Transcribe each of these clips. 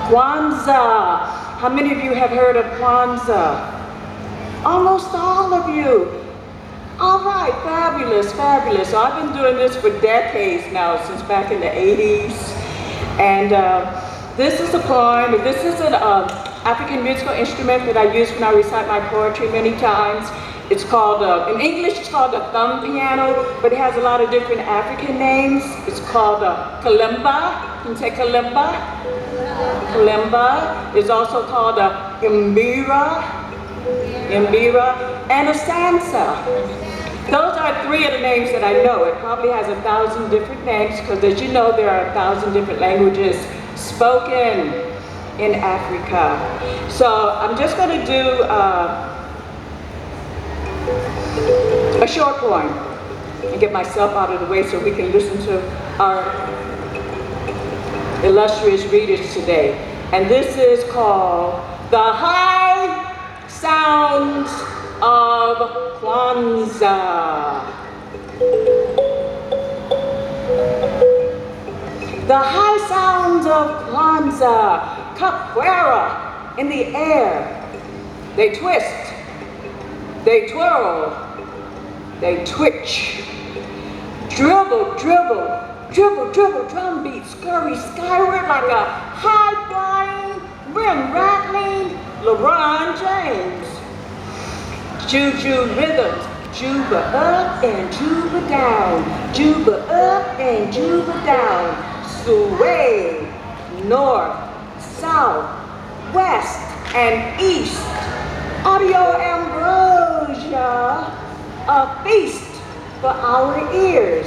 Kwanzaa. How many of you have heard of Kwanzaa? Almost all of you. All right, fabulous, fabulous. So I've been doing this for decades now, since back in the 80s. And this is a poem. This is an African musical instrument that I use when I recite my poetry many times. It's called, in English it's called a thumb piano, but it has a lot of different African names. It's called a kalimba. Can you say kalimba? Kalimba. It's also called a imbira, and a sansa. Those are three of the names that I know. It probably has 1,000 different names, because as you know, there are 1,000 different languages spoken in Africa. So I'm just going to do a short poem and get myself out of the way so we can listen to our illustrious readers today. And this is called The High Sounds of Kwanzaa. The high sounds of Kwanzaa, capoeira in the air. They twist, they twirl, they twitch. Dribble, dribble, dribble, dribble, drum beats scurry skyward like a high-flying, rim-rattling LeBron James. Juju rhythms, juba up and juba down, juba up and juba down. Sway, north, south, west, and east. Audio ambrosia, a feast for our ears.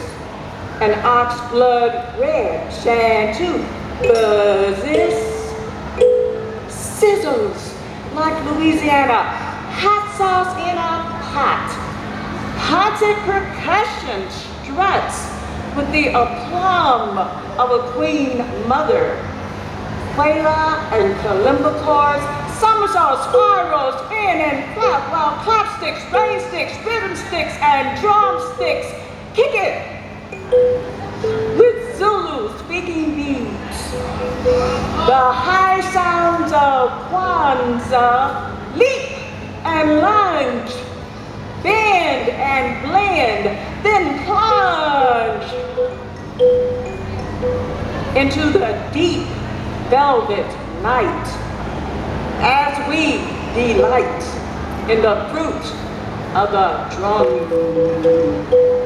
An ox blood red shantu buzzes, sizzles like Louisiana hot sauce in a pot. Haunted percussion struts with the aplomb of a queen mother. Quayla and kalimba chords, somersaults, spirals, spin and flap, while clapsticks, rain sticks, rhythm sticks, and drumsticks kick it with Zulu speaking beats. The high sounds of Kwanzaa leap and lunge, bend and blend, then plunge into the deep velvet night as we delight in the fruit of the drum.